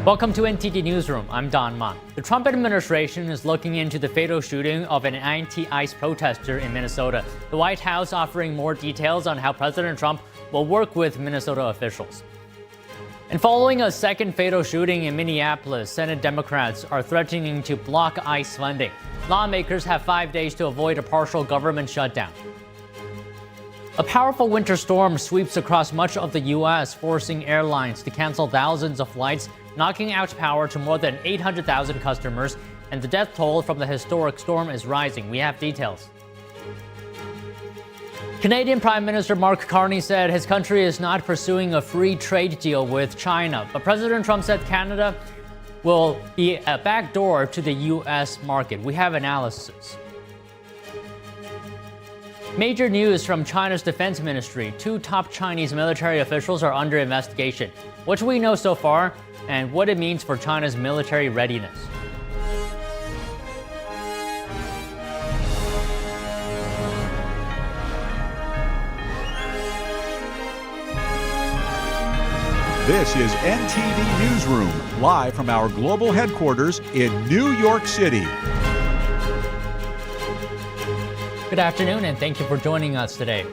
Welcome to NTD Newsroom. I'm Don Ma. The Trump administration is looking into the fatal shooting of an anti-ICE protester in Minnesota. The White House offering more details on how President Trump will work with Minnesota officials. And following a second fatal shooting in Minneapolis, Senate Democrats are threatening to block ICE funding. Lawmakers have 5 days to avoid a partial government shutdown. A powerful winter storm sweeps across much of the U.S., forcing airlines to cancel thousands of flights, knocking out power to more than 800,000 customers, and the death toll from the historic storm is rising. We have details. Canadian Prime Minister Mark Carney said his country is not pursuing a free trade deal with China, but President Trump said Canada will be a backdoor to the U.S. market. We have analysis. Major news from China's defense ministry. 2 top Chinese military officials are under investigation. What do we know so far, and what it means for China's military readiness? This is NTD Newsroom, live from our global headquarters in New York City. Good afternoon, and thank you for joining us today.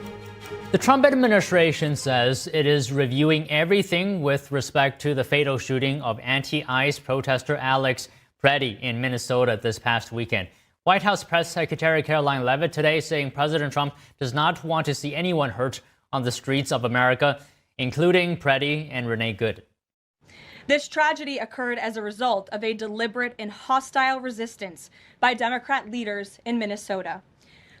The Trump administration says it is reviewing everything with respect to the fatal shooting of anti-ICE protester Alex Preddy in Minnesota this past weekend. White House Press Secretary Caroline Leavitt today saying President Trump does not want to see anyone hurt on the streets of America, including Preddy and Renee Good. This tragedy occurred as a result of a deliberate and hostile resistance by Democrat leaders in Minnesota.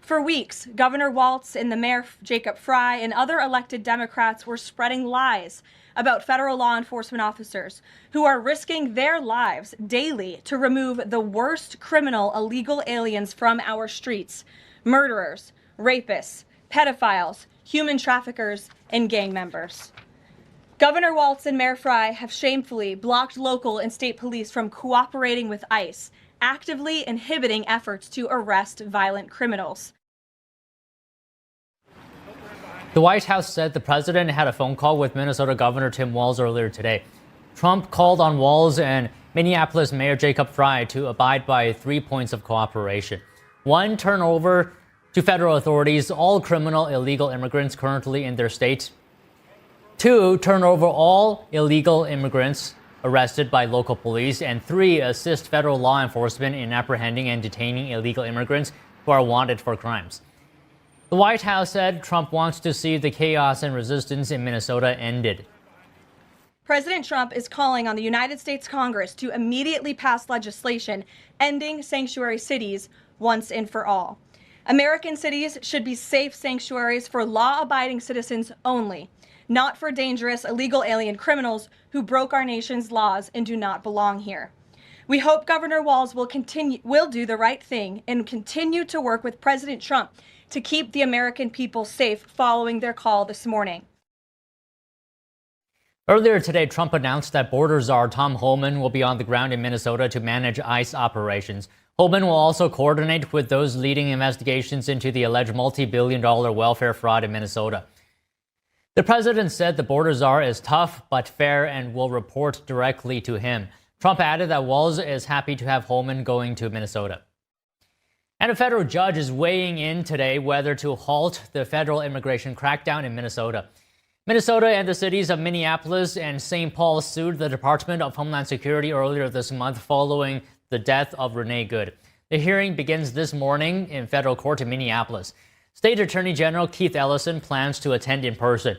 For weeks, Governor Walz and the Mayor Jacob Frey and other elected Democrats were spreading lies about federal law enforcement officers who are risking their lives daily to remove the worst criminal illegal aliens from our streets: murderers, rapists, pedophiles, human traffickers, and gang members. Governor Walz and Mayor Frey have shamefully blocked local and state police from cooperating with ICE, actively inhibiting efforts to arrest violent criminals. The White House said the president had a phone call with Minnesota Governor Tim Walz earlier today. Trump called on Walz and Minneapolis Mayor Jacob Frey to abide by 3 points of cooperation. 1, turn over to federal authorities all criminal illegal immigrants currently in their state. 2, turn over all illegal immigrants arrested by local police. And 3, assist federal law enforcement in apprehending and detaining illegal immigrants who are wanted for crimes. The White House said Trump wants to see the chaos and resistance in Minnesota ended. President Trump is calling on the United States Congress to immediately pass legislation ending sanctuary cities once and for all. American cities should be safe sanctuaries for law-abiding citizens only, not for dangerous illegal alien criminals who broke our nation's laws and do not belong here. We hope Governor Walz will do the right thing and continue to work with President Trump to keep the American people safe following their call this morning. Earlier today, Trump announced that border czar Tom Homan will be on the ground in Minnesota to manage ICE operations. Homan will also coordinate with those leading investigations into the alleged multi-billion-dollar welfare fraud in Minnesota. The president said the border czar is tough but fair and will report directly to him. Trump added that Walz is happy to have Homan going to Minnesota. And a federal judge is weighing in today whether to halt the federal immigration crackdown in Minnesota. Minnesota and the cities of Minneapolis and St. Paul sued the Department of Homeland Security earlier this month following the death of Renee Good. The hearing begins this morning in federal court in Minneapolis. State Attorney General Keith Ellison plans to attend in person.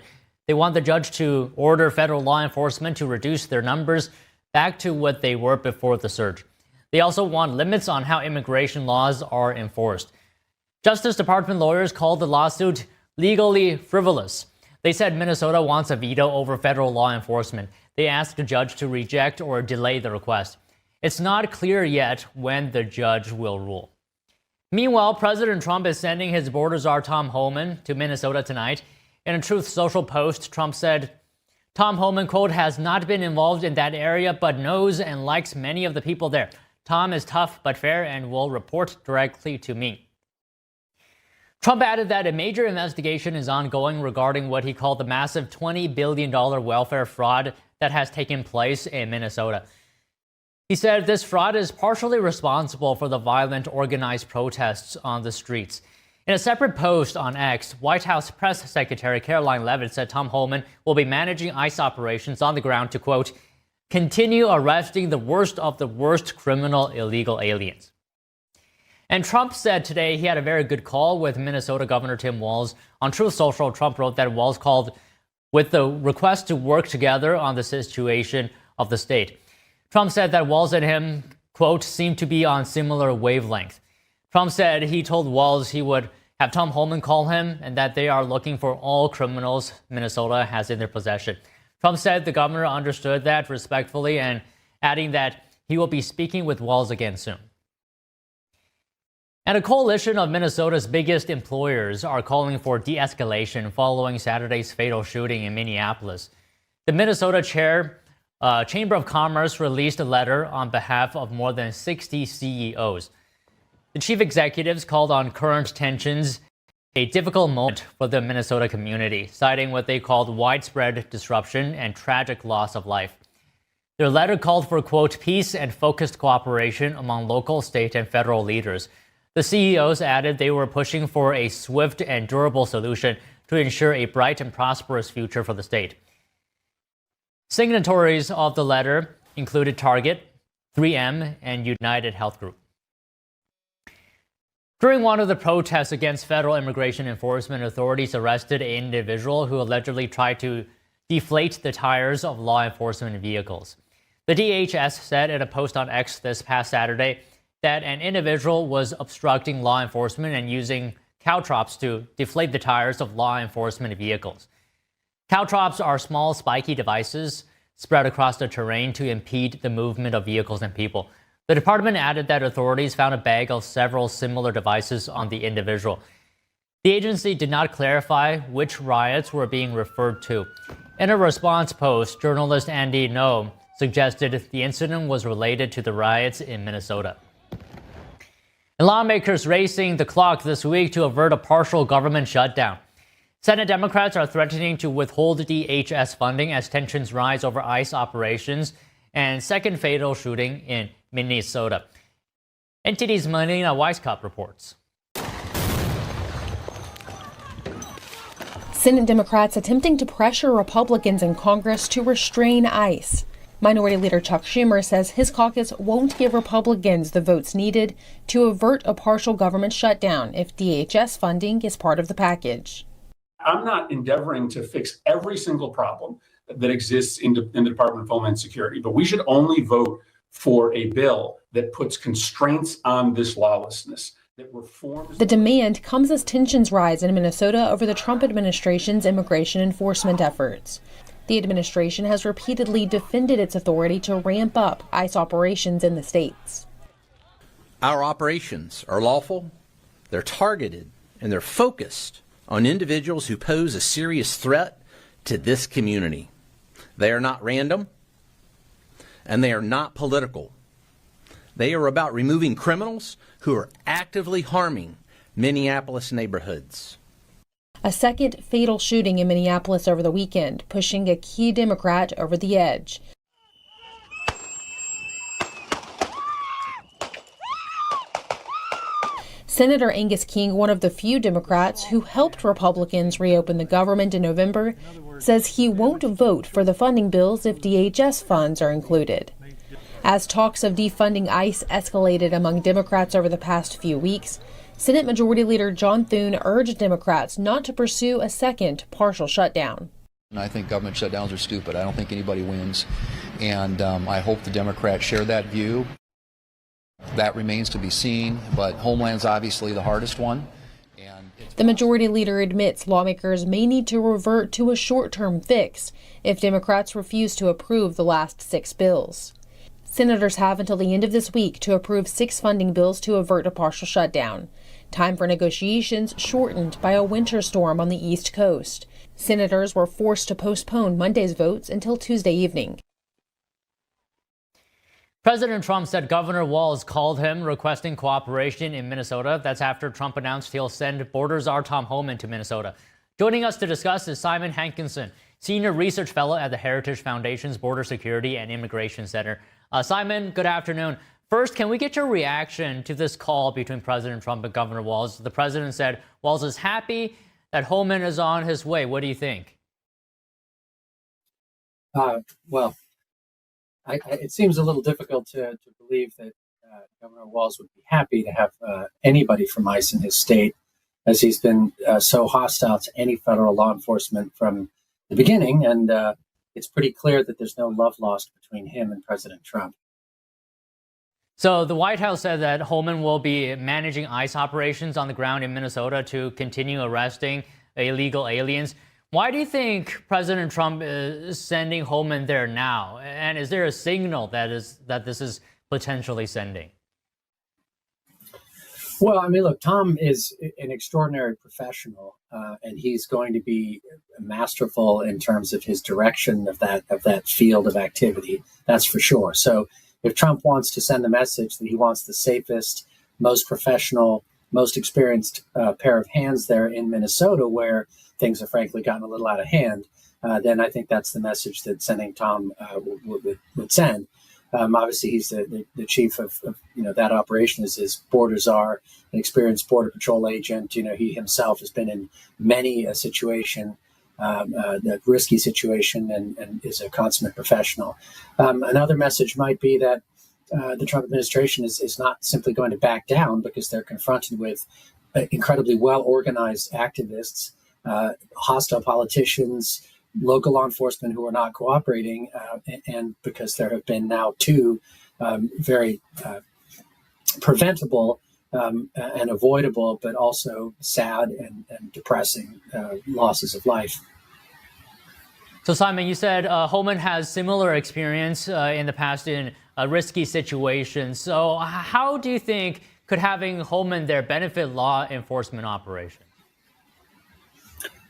They want the judge to order federal law enforcement to reduce their numbers back to what they were before the surge. They also want limits on how immigration laws are enforced. Justice Department lawyers called the lawsuit legally frivolous. They said Minnesota wants a veto over federal law enforcement. They asked the judge to reject or delay the request. It's not clear yet when the judge will rule. Meanwhile, President Trump is sending his border czar Tom Homan to Minnesota tonight. In a Truth Social post, Trump said, Tom Homan, quote, has not been involved in that area, but knows and likes many of the people there. Tom is tough but fair and will report directly to me. Trump added that a major investigation is ongoing regarding what he called the massive $20 billion welfare fraud that has taken place in Minnesota. He said this fraud is partially responsible for the violent organized protests on the streets. In a separate post on X, White House Press Secretary Caroline Leavitt said Tom Homan will be managing ICE operations on the ground to, quote, continue arresting the worst of the worst criminal illegal aliens. And Trump said today he had a very good call with Minnesota Governor Tim Walz. On Truth Social, Trump wrote that Walz called with the request to work together on the situation of the state. Trump said that Walz and him, quote, seemed to be on similar wavelength. Trump said he told Walz he would have Tom Homan call him and that they are looking for all criminals Minnesota has in their possession. Trump said the governor understood that respectfully and adding that he will be speaking with Walz again soon. And a coalition of Minnesota's biggest employers are calling for de-escalation following Saturday's fatal shooting in Minneapolis. The Minnesota Chamber of Commerce released a letter on behalf of more than 60 CEOs. The chief executives called on current tensions a difficult moment for the Minnesota community, citing what they called widespread disruption and tragic loss of life. Their letter called for, quote, peace and focused cooperation among local, state, and federal leaders. The CEOs added they were pushing for a swift and durable solution to ensure a bright and prosperous future for the state. Signatories of the letter included Target, 3M, and United Health Group. During one of the protests against federal immigration enforcement, authorities arrested an individual who allegedly tried to deflate the tires of law enforcement vehicles. The DHS said in a post on X this past Saturday that an individual was obstructing law enforcement and using caltrops to deflate the tires of law enforcement vehicles. Caltrops are small, spiky devices spread across the terrain to impede the movement of vehicles and people. The department added that authorities found a bag of several similar devices on the individual. The agency did not clarify which riots were being referred to. In a response post, journalist Andy No suggested the incident was related to the riots in Minnesota. And lawmakers racing the clock this week to avert a partial government shutdown. Senate Democrats are threatening to withhold DHS funding as tensions rise over ICE operations and second fatal shooting in Minnesota. NTD's Melina Weisskopf reports. Senate Democrats attempting to pressure Republicans in Congress to restrain ICE. Minority Leader Chuck Schumer says his caucus won't give Republicans the votes needed to avert a partial government shutdown if DHS funding is part of the package. I'm not endeavoring to fix every single problem that exists in the Department of Homeland Security, but we should only vote for a bill that puts constraints on this lawlessness, that reforms. The demand comes as tensions rise in Minnesota over the Trump administration's immigration enforcement efforts. The administration has repeatedly defended its authority to ramp up ICE operations in the states. Our operations are lawful, they're targeted, and they're focused on individuals who pose a serious threat to this community. They are not random, and they are not political. They are about removing criminals who are actively harming Minneapolis neighborhoods. A second fatal shooting in Minneapolis over the weekend, pushing a key Democrat over the edge. Senator Angus King, one of the few Democrats who helped Republicans reopen the government in November, says he won't vote for the funding bills if DHS funds are included. As talks of defunding ICE escalated among Democrats over the past few weeks, Senate Majority Leader John Thune urged Democrats not to pursue a second partial shutdown. I think government shutdowns are stupid. I don't think anybody wins. And I hope the Democrats share that view. That remains to be seen, but Homeland's obviously the hardest one. The Majority Leader admits lawmakers may need to revert to a short-term fix if Democrats refuse to approve the last 6 bills. Senators have until the end of this week to approve 6 funding bills to avert a partial shutdown. Time for negotiations shortened by a winter storm on the East Coast. Senators were forced to postpone Monday's votes until Tuesday evening. President Trump said Governor Walz called him requesting cooperation in Minnesota. That's after Trump announced he'll send border czar Tom Homan to Minnesota. Joining us to discuss is Simon Hankinson. Senior Research Fellow at the Heritage Foundation's Border Security and Immigration Center. Simon, good afternoon. First, can we get your reaction to this call between President Trump and Governor Walz? The president said Walz is happy that Holman is on his way. What do you think? Well, it seems a little difficult to believe that Governor Walz would be happy to have anybody from ICE in his state, as he's been so hostile to any federal law enforcement from the beginning. And it's pretty clear that there's no love lost between him and President Trump. So the White House said that Holman will be managing ICE operations on the ground in Minnesota to continue arresting illegal aliens. Why do you think President Trump is sending Holman there now? And is there a signal that this is potentially sending? Well, I mean, look, Tom is an extraordinary professional, and he's going to be masterful in terms of his direction of that field of activity. That's for sure. So if Trump wants to send the message that he wants the safest, most professional, most experienced pair of hands there in Minnesota, where things have frankly gotten a little out of hand, then I think that's the message that sending Tom would send. Obviously, he's the chief of that operation is his border czar, an experienced Border Patrol agent. He himself has been in many a situation, the risky situation, and is a consummate professional. Another message might be that the Trump administration is not simply going to back down because they're confronted with incredibly well-organized activists, hostile politicians, local law enforcement who are not cooperating, and because there have been now two very preventable and avoidable, but also sad and depressing losses of life. So, Simon, you said Holman has similar experience in the past in risky situations. So how do you think could having Holman there benefit law enforcement operations?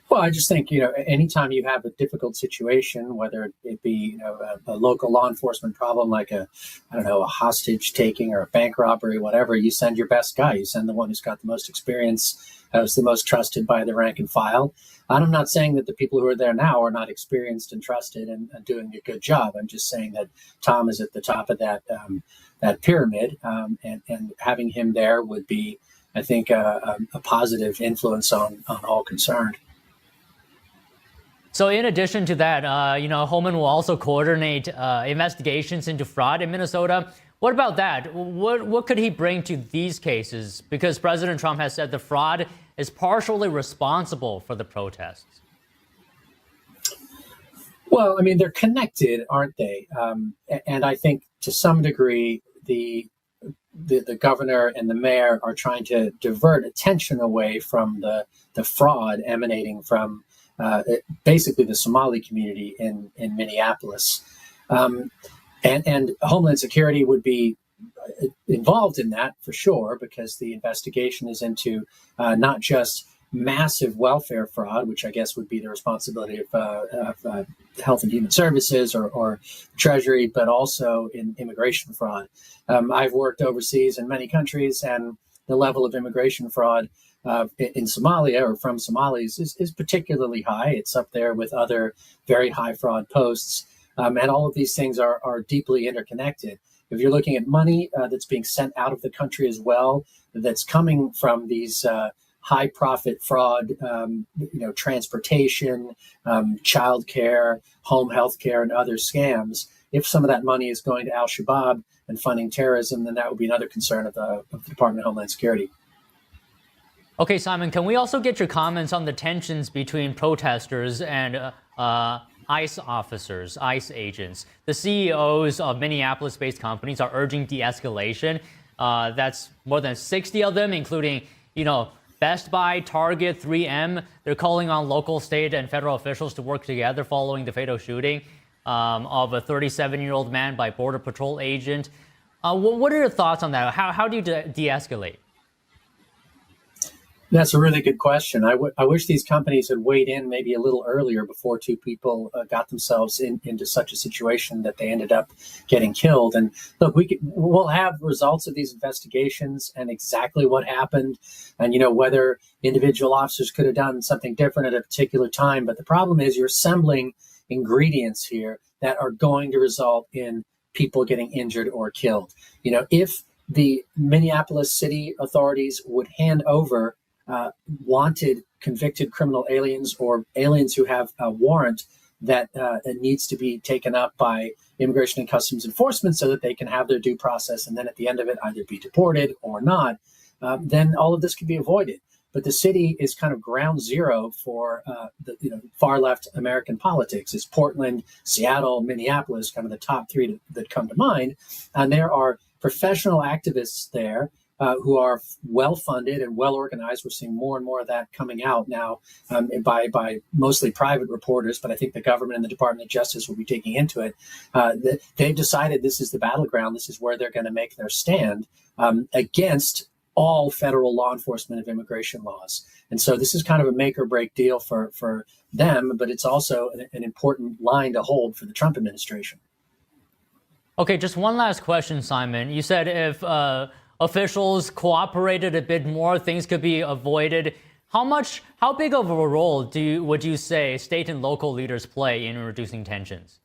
Well, I just think, anytime you have a difficult situation, whether it be, a local law enforcement problem like a hostage taking or a bank robbery, whatever, you send your best guy. You send the one who's got the most experience, who's the most trusted by the rank and file. And I'm not saying that the people who are there now are not experienced and trusted and doing a good job. I'm just saying that Tom is at the top of that pyramid, and having him there would be, I think, a positive influence on all concerned. So in addition to that, Holman will also coordinate investigations into fraud in Minnesota. What about that? What could he bring to these cases? Because President Trump has said the fraud is partially responsible for the protests. Well, I mean, they're connected, aren't they? And I think to some degree, the governor and the mayor are trying to divert attention away from the fraud emanating from basically the Somali community in Minneapolis. And Homeland Security would be involved in that for sure, because the investigation is into not just massive welfare fraud, which I guess would be the responsibility of Health and Human Services or Treasury, but also in immigration fraud. I've worked overseas in many countries, and the level of immigration fraud in Somalia or from Somalis is particularly high. It's up there with other very high fraud posts. And all of these things are deeply interconnected. If you're looking at money that's being sent out of the country as well, that's coming from these high profit fraud, transportation, childcare, home health care, and other scams, if some of that money is going to Al-Shabaab and funding terrorism, then that would be another concern of the Department of Homeland Security. Okay, Simon, can we also get your comments on the tensions between protesters and ICE officers, ICE agents? The CEOs of Minneapolis-based companies are urging de-escalation. That's more than 60 of them, including, Best Buy, Target, 3M. They're calling on local, state, and federal officials to work together following the fatal shooting of a 37-year-old man by Border Patrol agent. What are your thoughts on that? How do you de-escalate? That's a really good question. I wish these companies had weighed in maybe a little earlier before two people got themselves into such a situation that they ended up getting killed. And look, we'll have results of these investigations and exactly what happened, and whether individual officers could have done something different at a particular time. But the problem is you're assembling ingredients here that are going to result in people getting injured or killed. If the Minneapolis city authorities would hand over wanted convicted criminal aliens or aliens who have a warrant that needs to be taken up by Immigration and Customs Enforcement so that they can have their due process and then at the end of it either be deported or not, then all of this could be avoided. But the city is kind of ground zero for the far left American politics. It's Portland, Seattle, Minneapolis, kind of the top three that come to mind. And there are professional activists there who are well-funded and well-organized. We're seeing more and more of that coming out now by mostly private reporters, but I think the government and the Department of Justice will be digging into it. They've decided this is the battleground. This is where they're going to make their stand against all federal law enforcement of immigration laws. And so this is kind of a make-or-break deal for them, but it's also an important line to hold for the Trump administration. Okay, just one last question, Simon. You said if officials cooperated a bit more, things could be avoided. How big of a role would you say state and local leaders play in reducing tensions?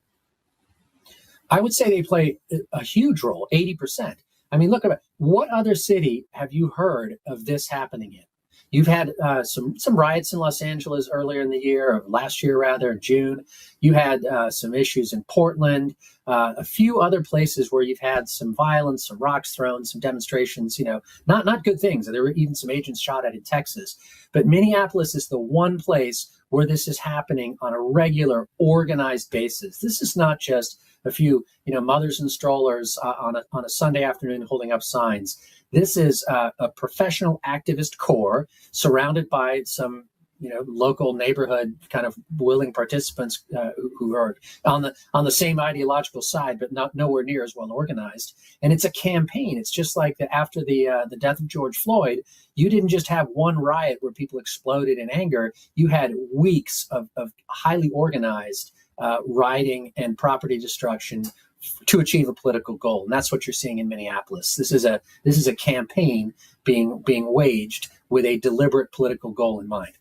I would say they play a huge role, 80%. I mean, look at it. What other city have you heard of this happening in? You've had some riots in Los Angeles earlier in the year, or last year rather, in June. You had some issues in Portland, a few other places where you've had some violence, some rocks thrown, some demonstrations, not good things. There were even some agents shot at in Texas. But Minneapolis is the one place where this is happening on a regular, organized basis. This is not just a few, mothers and strollers on a Sunday afternoon holding up signs. This is a professional activist corps surrounded by some, local neighborhood kind of willing participants who are on the same ideological side, but nowhere near as well organized. And it's a campaign. It's just like after the death of George Floyd, you didn't just have one riot where people exploded in anger. You had weeks of highly organized rioting and property destruction to achieve a political goal. And that's what you're seeing in Minneapolis. This is a campaign being waged with a deliberate political goal in mind.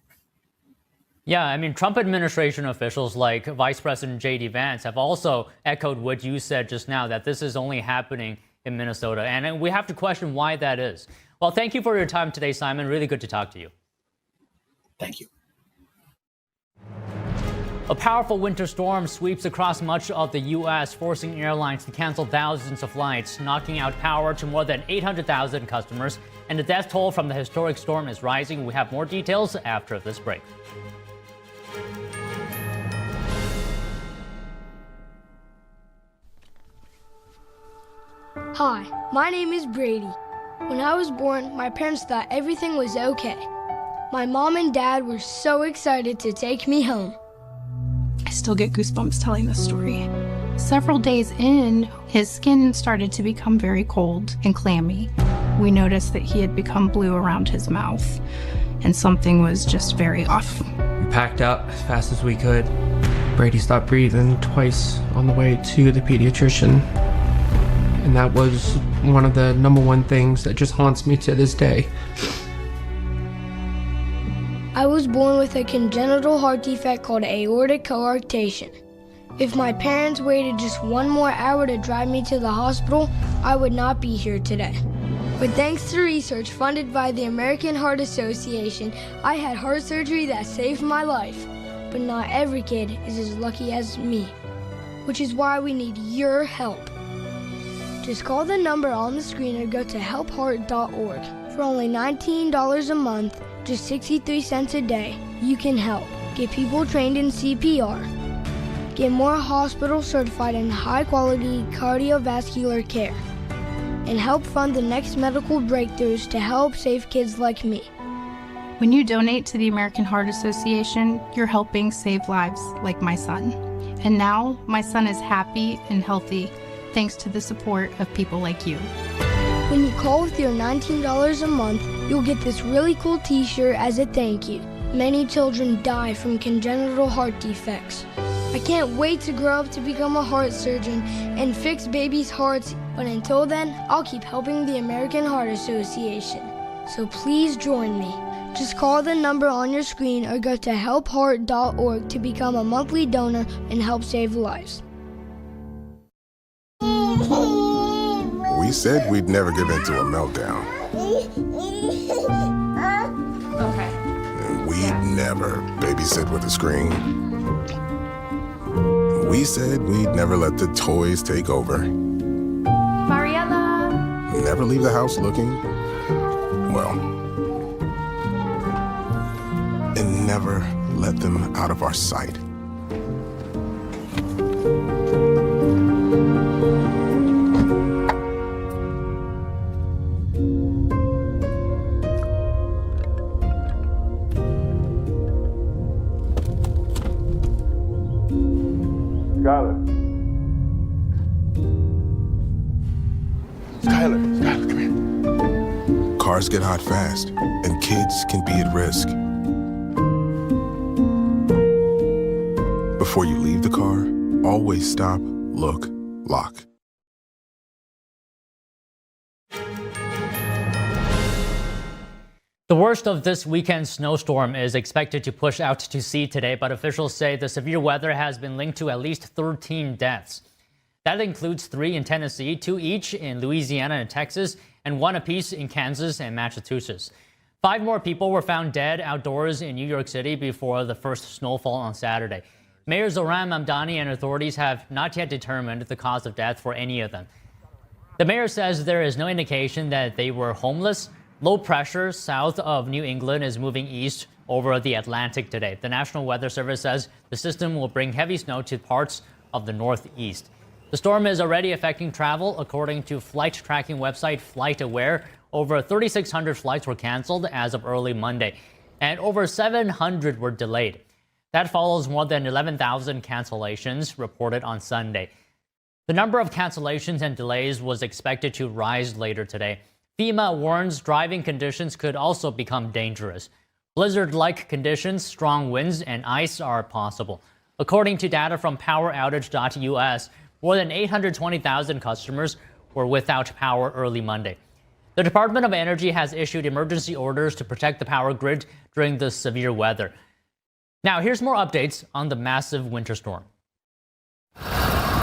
Yeah, I mean, Trump administration officials like Vice President J.D. Vance have also echoed what you said just now, that this is only happening in Minnesota. And we have to question why that is. Well, thank you for your time today, Simon. Really good to talk to you. Thank you. A powerful winter storm sweeps across much of the U.S., forcing airlines to cancel thousands of flights, knocking out power to more than 800,000 customers. And the death toll from the historic storm is rising. We have more details after this break. Hi, my name is Brady. When I was born, my parents thought everything was okay. My mom and dad were so excited to take me home. I still get goosebumps telling this story. Several days in, his skin started to become very cold and clammy. We noticed that he had become blue around his mouth, and something was just very off. We packed out as fast as we could. Brady stopped breathing twice on the way to the pediatrician. And that was one of the number one things that just haunts me to this day. I was born with a congenital heart defect called aortic coarctation. If my parents waited just one more hour to drive me to the hospital, I would not be here today. But thanks to research funded by the American Heart Association, I had heart surgery that saved my life. But not every kid is as lucky as me, which is why we need your help. Just call the number on the screen or go to helpheart.org. For only $19 a month, just 63 cents a day, you can help. Get people trained in CPR. Get more hospitals certified in high-quality cardiovascular care. And help fund the next medical breakthroughs to help save kids like me. When you donate to the American Heart Association, you're helping save lives like my son. And now, my son is happy and healthy thanks to the support of people like you. When you call with your $19 a month, you'll get this really cool t-shirt as a thank you. Many children die from congenital heart defects. I can't wait to grow up to become a heart surgeon and fix babies' hearts, but until then, I'll keep helping the American Heart Association. So please join me. Just call the number on your screen or go to helpheart.org to become a monthly donor and help save lives. We said we'd never give in to a meltdown. Okay. And we'd never babysit with a screen. We said we'd never let the toys take over. Mariella! Never leave the house looking, well, and never let them out of our sight. Skylar, come here. Cars get hot fast, and kids can be at risk. Before you leave the car, always stop, look, lock. The worst of this weekend's snowstorm is expected to push out to sea today, but officials say the severe weather has been linked to at least 13 deaths. That includes 3 in Tennessee, 2 each in Louisiana and Texas, and 1 apiece in Kansas and Massachusetts. 5 more people were found dead outdoors in New York City before the first snowfall on Saturday. Mayor Zohran Mamdani and authorities have not yet determined the cause of death for any of them. The mayor says there is no indication that they were homeless. Low pressure south of New England is moving east over the Atlantic today. The National Weather Service says the system will bring heavy snow to parts of the Northeast. The storm is already affecting travel. According to flight tracking website FlightAware, over 3,600 flights were canceled as of early Monday, and over 700 were delayed. That follows more than 11,000 cancellations reported on Sunday. The number of cancellations and delays was expected to rise later today. FEMA warns driving conditions could also become dangerous. Blizzard-like conditions, strong winds, and ice are possible. According to data from poweroutage.us, more than 820,000 customers were without power early Monday. The Department of Energy has issued emergency orders to protect the power grid during the severe weather. Now, here's more updates on the massive winter storm.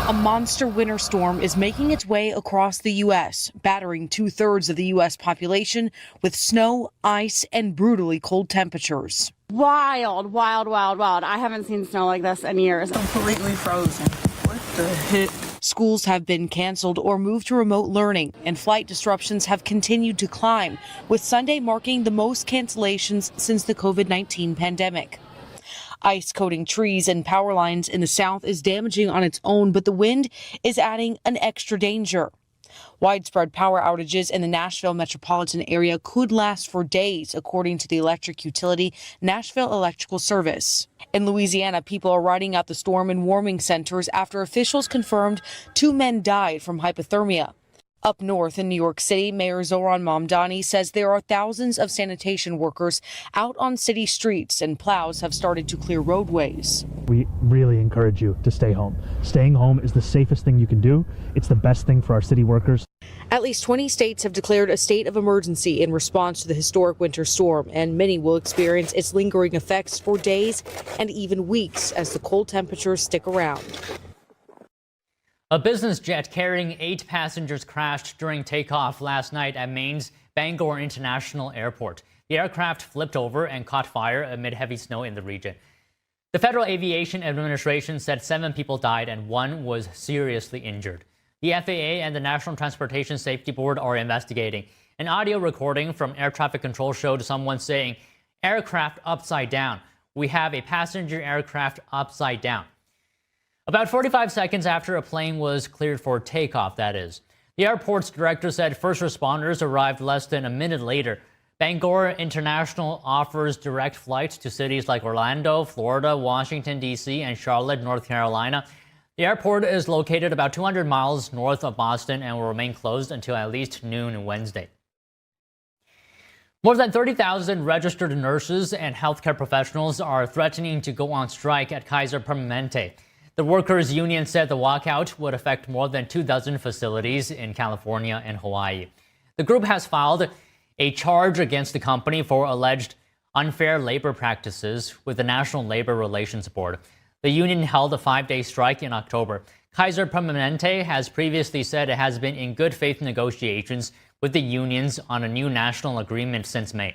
A monster winter storm is making its way across the U.S., battering 2/3 of the U.S. population with snow, ice, and brutally cold temperatures. Wild, wild, wild, wild. I haven't seen snow like this in years. Completely frozen. What the heck? Schools have been canceled or moved to remote learning, and flight disruptions have continued to climb, with Sunday marking the most cancellations since the COVID-19 pandemic. Ice coating trees and power lines in the south is damaging on its own, but the wind is adding an extra danger. Widespread power outages in the Nashville metropolitan area could last for days, according to the electric utility Nashville Electrical Service. In Louisiana, people are riding out the storm in warming centers after officials confirmed 2 men died from hypothermia. Up north in New York City, Mayor Zohran Mamdani says there are thousands of sanitation workers out on city streets, and plows have started to clear roadways. We really encourage you to stay home. Staying home is the safest thing you can do. It's the best thing for our city workers. At least 20 states have declared a state of emergency in response to the historic winter storm, and many will experience its lingering effects for days and even weeks as the cold temperatures stick around. A business jet carrying 8 passengers crashed during takeoff last night at Maine's Bangor International Airport. The aircraft flipped over and caught fire amid heavy snow in the region. The Federal Aviation Administration said 7 people died and 1 was seriously injured. The FAA and the National Transportation Safety Board are investigating. An audio recording from air traffic control showed someone saying, "Aircraft upside down. We have a passenger aircraft upside down." About 45 seconds after a plane was cleared for takeoff, that is. The airport's director said first responders arrived less than a minute later. Bangor International offers direct flights to cities like Orlando, Florida, Washington, D.C., and Charlotte, North Carolina. The airport is located about 200 miles north of Boston and will remain closed until at least noon Wednesday. More than 30,000 registered nurses and healthcare professionals are threatening to go on strike at Kaiser Permanente. The workers' union said the walkout would affect more than 24 facilities in California and Hawaii. The group has filed a charge against the company for alleged unfair labor practices with the National Labor Relations Board. The union held a 5-day strike in October. Kaiser Permanente has previously said it has been in good faith negotiations with the unions on a new national agreement since May.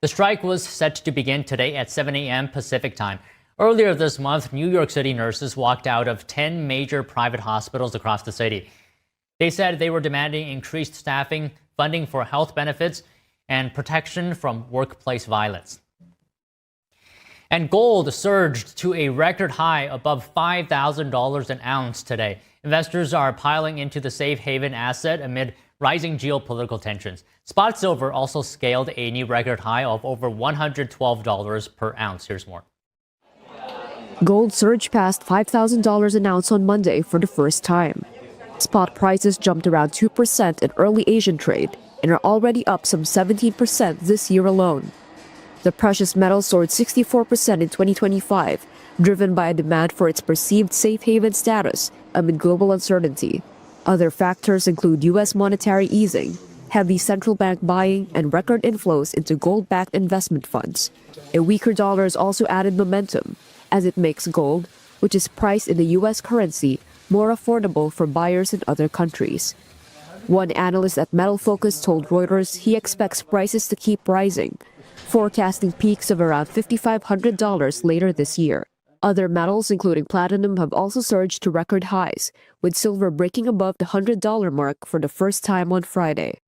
The strike was set to begin today at 7 a.m. Pacific time. Earlier this month, New York City nurses walked out of 10 major private hospitals across the city. They said they were demanding increased staffing, funding for health benefits, and protection from workplace violence. And gold surged to a record high above $5,000 an ounce today. Investors are piling into the safe haven asset amid rising geopolitical tensions. Spot silver also scaled a new record high of over $112 per ounce. Here's more. Gold surged past $5,000 an ounce on Monday for the first time. Spot prices jumped around 2% in early Asian trade and are already up some 17% this year alone. The precious metal soared 64% in 2025, driven by a demand for its perceived safe haven status amid global uncertainty. Other factors include U.S. monetary easing, heavy central bank buying, and record inflows into gold-backed investment funds. A weaker dollar has also added momentum, as it makes gold, which is priced in the U.S. currency, more affordable for buyers in other countries. One analyst at Metal Focus told Reuters he expects prices to keep rising, forecasting peaks of around $5,500 later this year. Other metals, including platinum, have also surged to record highs, with silver breaking above the $100 mark for the first time on Friday.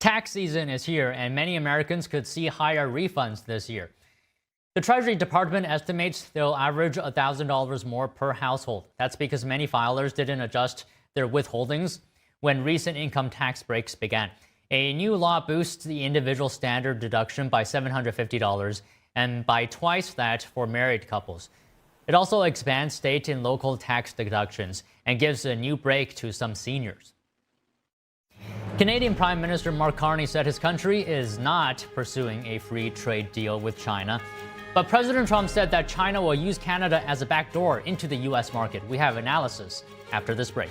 Tax season is here, and many Americans could see higher refunds this year. The Treasury Department estimates they'll average $1,000 more per household. That's because many filers didn't adjust their withholdings when recent income tax breaks began. A new law boosts the individual standard deduction by $750 and by twice that for married couples. It also expands state and local tax deductions and gives a new break to some seniors. Canadian Prime Minister Mark Carney said his country is not pursuing a free trade deal with China. But President Trump said that China will use Canada as a backdoor into the U.S. market. We have analysis after this break.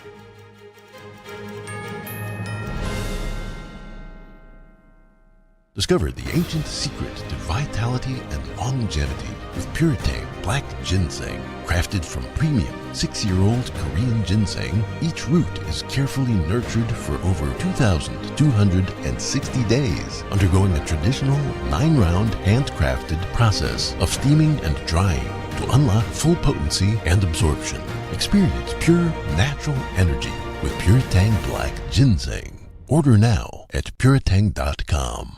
Discover the ancient secret to vitality and longevity with Puretang Black Ginseng. Crafted from premium 6-year-old Korean ginseng, each root is carefully nurtured for over 2,260 days, undergoing a traditional 9-round handcrafted process of steaming and drying to unlock full potency and absorption. Experience pure, natural energy with Puretang Black Ginseng. Order now at puretang.com.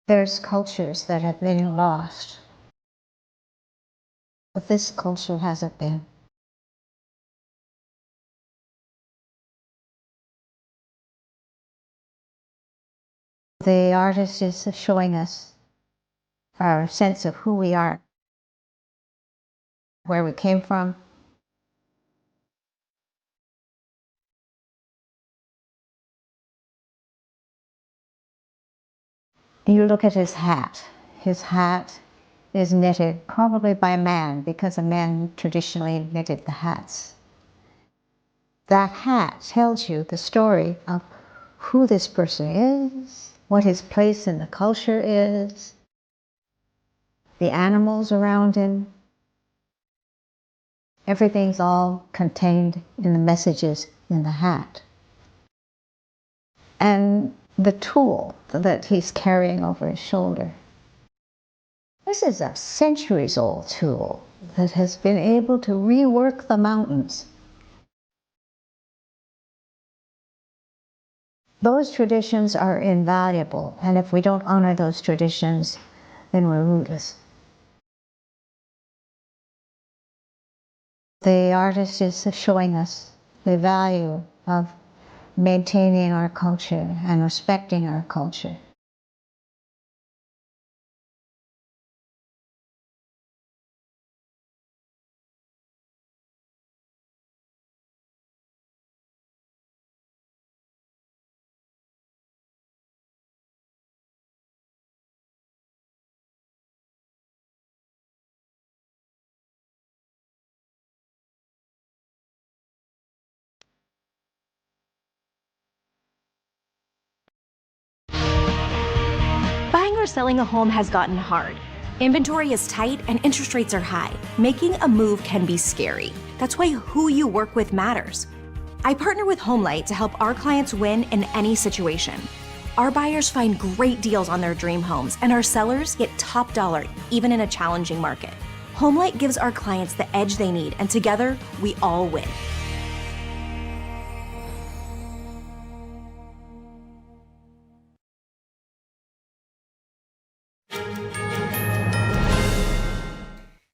There's cultures that have been lost, but this culture hasn't been. The artist is showing us our sense of who we are, where we came from. You look at his hat. His hat is knitted probably by a man, because a man traditionally knitted the hats. That hat tells you the story of who this person is, what his place in the culture is, the animals around him. Everything's all contained in the messages in the hat. And the tool that he's carrying over his shoulder. This is a centuries-old tool that has been able to rework the mountains. Those traditions are invaluable, and if we don't honor those traditions, then we're rootless. The artist is showing us the value of maintaining our culture and respecting our culture. selling a home has gotten hard. Inventory is tight and interest rates are high. Making a move can be scary. That's why who you work with matters. I partner with HomeLight to help our clients win in any situation. Our buyers find great deals on their dream homes, and our sellers get top dollar, even in a challenging market. HomeLight gives our clients the edge they need, and together, we all win.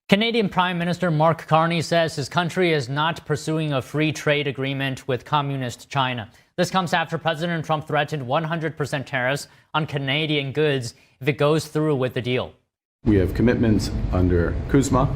Canadian Prime Minister Mark Carney says his country is not pursuing a free trade agreement with communist China. This comes after President Trump threatened 100% tariffs on Canadian goods if it goes through with the deal. We have commitments under CUSMA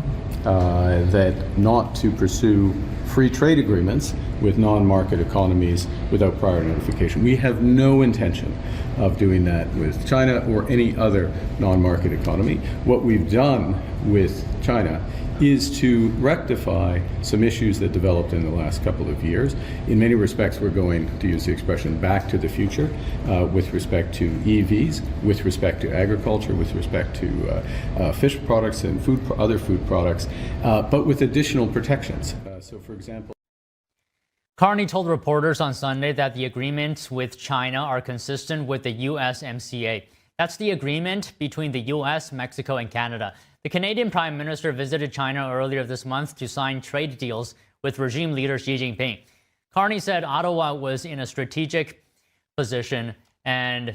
that not to pursue free trade agreements with non-market economies without prior notification. We have no intention of doing that with China or any other non-market economy. What we've done with China is to rectify some issues that developed in the last couple of years. In many respects, we're going, to use the expression, back to the future with respect to EVs, with respect to agriculture, with respect to fish products and other food products, but with additional protections. So, for example, Carney told reporters on Sunday that the agreements with China are consistent with the USMCA. That's the agreement between the US, Mexico, and Canada. The Canadian Prime Minister visited China earlier this month to sign trade deals with regime leader Xi Jinping. Carney said Ottawa was in a strategic position. And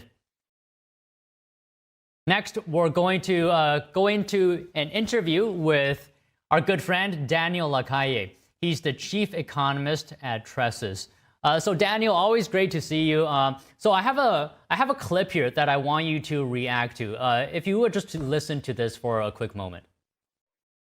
next, we're going to go into an interview with our good friend Daniel Lacaille. He's the chief economist at Tresses. So Daniel, always great to see you. So I have a clip here that I want you to react to. If you would just listen to this for a quick moment.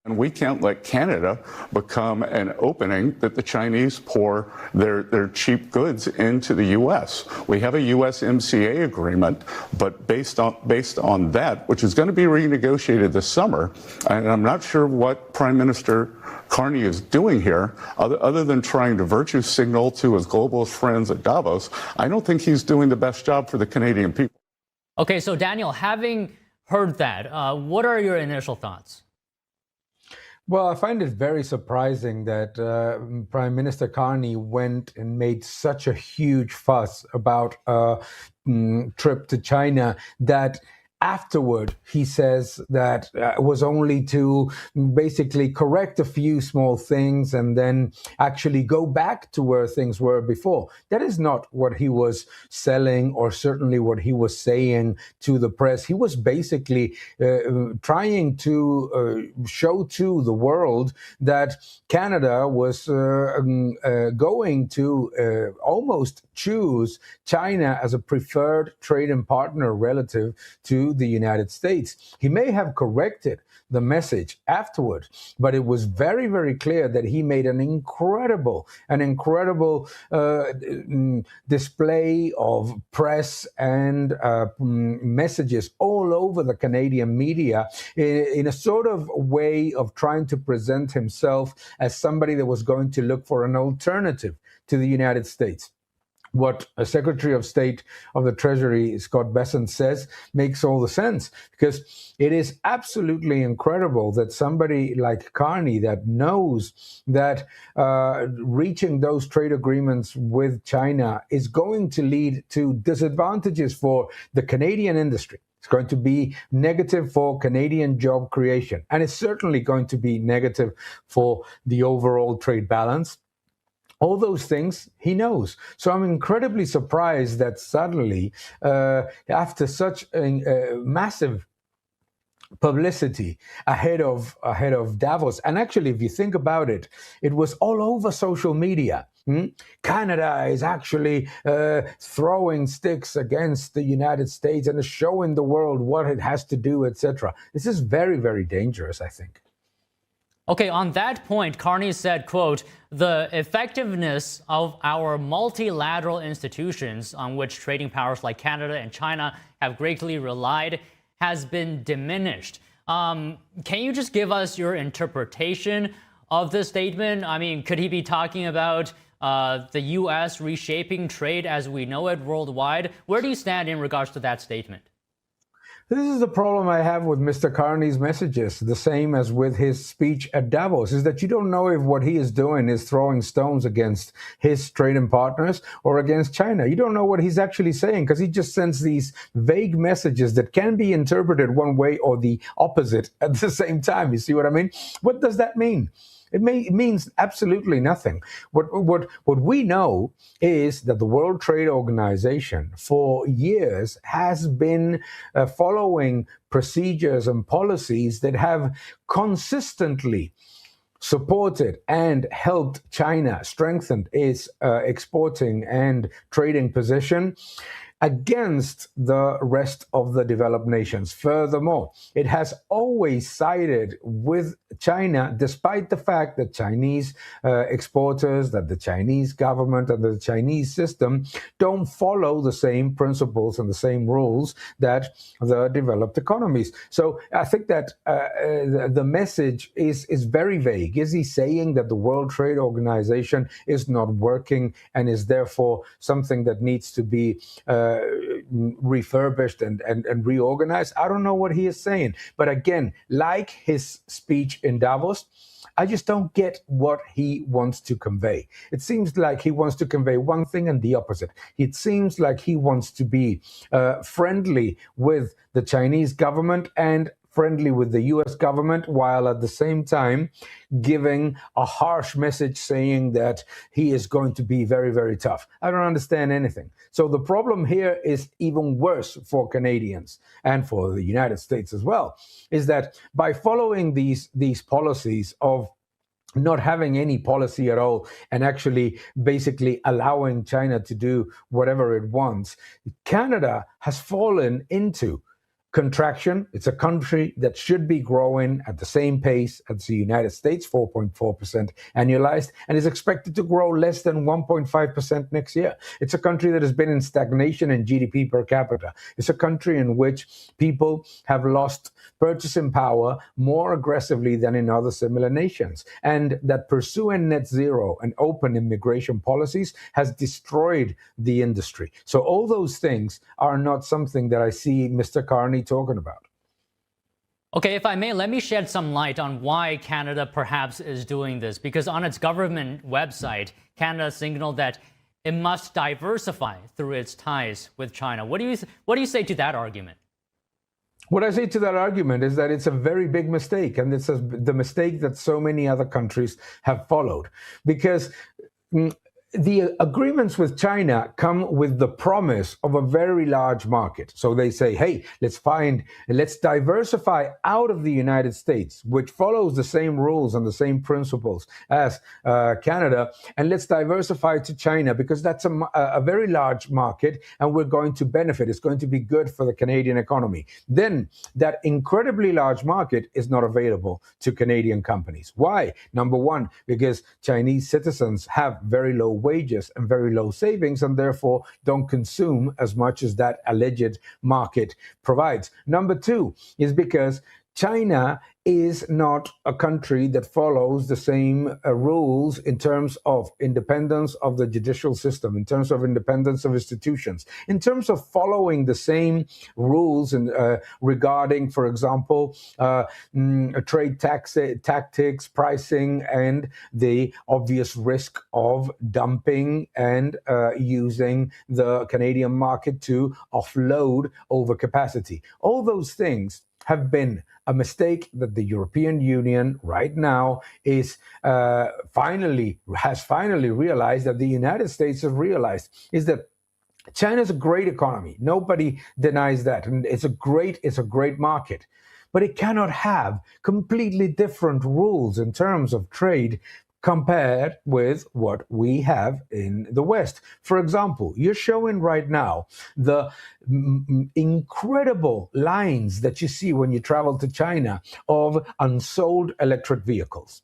And we can't let Canada become an opening that the Chinese pour their cheap goods into the U.S. We have a USMCA agreement, but based on that, which is going to be renegotiated this summer, and I'm not sure what Prime Minister Carney is doing here, other than trying to virtue signal to his globalist friends at Davos. I don't think he's doing the best job for the Canadian people. Okay, so Daniel, having heard that, what are your initial thoughts? Well, I find it very surprising that Prime Minister Carney went and made such a huge fuss about a trip to China that afterward, he says that it was only to basically correct a few small things and then actually go back to where things were before. That is not what he was selling, or certainly what he was saying to the press. He was basically trying to show to the world that Canada was going to almost choose China as a preferred trading partner relative to the United States. He may have corrected the message afterward, but it was very, very clear that he made an incredible display of press and messages all over the Canadian media in a sort of way of trying to present himself as somebody that was going to look for an alternative to the United States. What a Secretary of State of the Treasury, Scott Bessent, says makes all the sense, because it is absolutely incredible that somebody like Carney, that knows that reaching those trade agreements with China is going to lead to disadvantages for the Canadian industry. It's going to be negative for Canadian job creation, and it's certainly going to be negative for the overall trade balance. All those things he knows. So I'm incredibly surprised that suddenly, after such a massive publicity ahead of Davos, and actually, if you think about it, it was all over social media. Canada is actually throwing sticks against the United States and is showing the world what it has to do, etc. This is very, very dangerous, I think. Okay, on that point, Carney said, quote, "The effectiveness of our multilateral institutions on which trading powers like Canada and China have greatly relied has been diminished." Can you just give us your interpretation of this statement? I mean, could he be talking about the U.S. reshaping trade as we know it worldwide? Where do you stand in regards to that statement? This is the problem I have with Mr. Carney's messages, the same as with his speech at Davos, is that you don't know if what he is doing is throwing stones against his trading partners or against China. You don't know what he's actually saying because he just sends these vague messages that can be interpreted one way or the opposite at the same time. You see what I mean? What does that mean? It means absolutely nothing. What we know is that the World Trade Organization for years has been following procedures and policies that have consistently supported and helped China strengthen its exporting and trading position against the rest of the developed nations. Furthermore, it has always sided with China, despite the fact that Chinese exporters, that the Chinese government and the Chinese system don't follow the same principles and the same rules that the developed economies. So I think that the message is very vague. Is he saying that the World Trade Organization is not working and is therefore something that needs to be refurbished and reorganized? I don't know what he is saying. But again, like his speech in Davos, I just don't get what he wants to convey. It seems like he wants to convey one thing and the opposite. It seems like he wants to be friendly with the Chinese government and friendly with the US government, while at the same time giving a harsh message saying that he is going to be very, very tough. I don't understand anything. So the problem here is even worse for Canadians and for the United States as well, is that by following these policies of not having any policy at all and actually basically allowing China to do whatever it wants, Canada has fallen into contraction. It's a country that should be growing at the same pace as the United States, 4.4% annualized, and is expected to grow less than 1.5% next year. It's a country that has been in stagnation in GDP per capita. It's a country in which people have lost purchasing power more aggressively than in other similar nations, and that pursuing net zero and open immigration policies has destroyed the industry. So all those things are not something that I see Mr. Carney talking about. Okay, if I may, let me shed some light on why Canada perhaps is doing this. Because on its government website, Canada signaled that it must diversify through its ties with China. What do you say to that argument? What I say to that argument is that it's a very big mistake, and it's the mistake that so many other countries have followed. Because the agreements with China come with the promise of a very large market. So they say, hey, let's diversify out of the United States, which follows the same rules and the same principles as Canada, and let's diversify to China because that's a very large market and we're going to benefit. It's going to be good for the Canadian economy. Then that incredibly large market is not available to Canadian companies. Why? Number one, because Chinese citizens have very low wages and very low savings and therefore don't consume as much as that alleged market provides. Number two is because China is not a country that follows the same rules in terms of independence of the judicial system, in terms of independence of institutions, in terms of following the same rules and regarding, for example, trade tactics, pricing, and the obvious risk of dumping and using the Canadian market to offload overcapacity. All those things have been a mistake that the European Union right now is finally realized, that the United States have realized, is that China is a great economy. Nobody denies that. And it's a great market. But it cannot have completely different rules in terms of trade compared with what we have in the West. For example, you're showing right now the incredible lines that you see when you travel to China of unsold electric vehicles.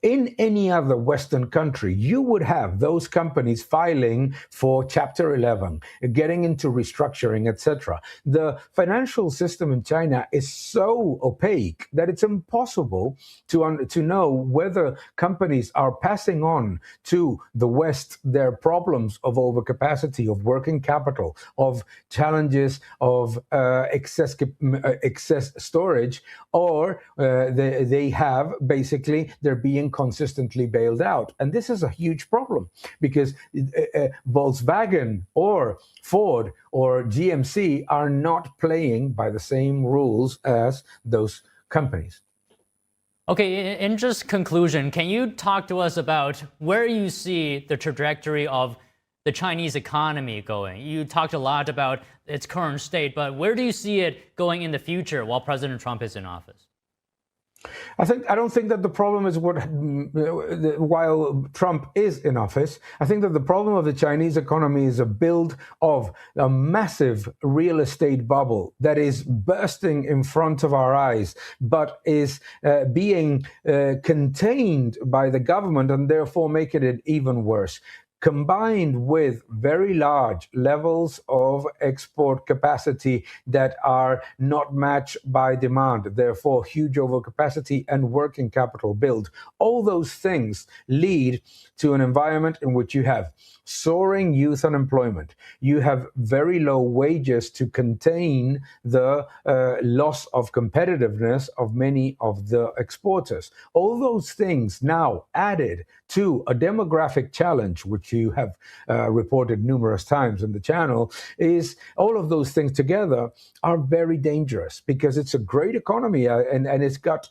In any other Western country, you would have those companies filing for Chapter 11, getting into restructuring, etc. The financial system in China is so opaque that it's impossible to know whether companies are passing on to the West their problems of overcapacity, of working capital, of challenges of excess storage, or they have basically, they're being consistently bailed out. And this is a huge problem because Volkswagen or Ford or GMC are not playing by the same rules as those companies. Okay, in just conclusion, can you talk to us about where you see the trajectory of the Chinese economy going? You talked a lot about its current state, but where do you see it going in the future while President Trump is in office? I don't think that the problem is while Trump is in office. I think that the problem of the Chinese economy is a build of a massive real estate bubble that is bursting in front of our eyes, but is being contained by the government and therefore making it even worse, combined with very large levels of export capacity that are not matched by demand, therefore huge overcapacity and working capital build. All those things lead to an environment in which you have soaring youth unemployment. You have very low wages to contain the loss of competitiveness of many of the exporters. All those things now added to a demographic challenge, which you have reported numerous times in the channel, is all of those things together are very dangerous because it's a great economy and it's got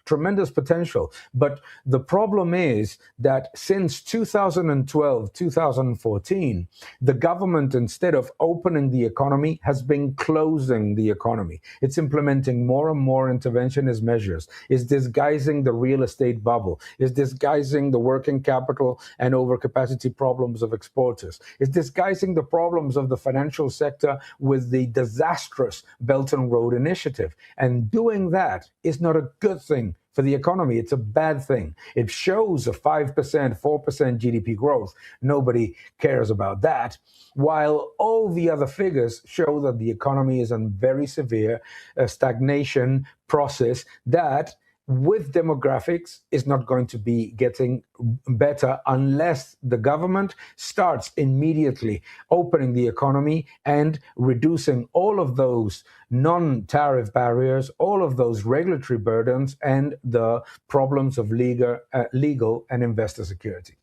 tremendous potential. But the problem is that since 2012, 2014, the government, instead of opening the economy, has been closing the economy. It's implementing more and more interventionist measures. It's disguising the real estate bubble. It's disguising the working capital and overcapacity problems of exporters. It's disguising the problems of the financial sector with the disastrous Belt and Road Initiative. And doing that is not a good thing for the economy. It's a bad thing. It shows a 5%, 4% GDP growth. Nobody cares about that. While all the other figures show that the economy is in very severe stagnation process that, with demographics, is not going to be getting better unless the government starts immediately opening the economy and reducing all of those non-tariff barriers, all of those regulatory burdens, and the problems of legal and investor security.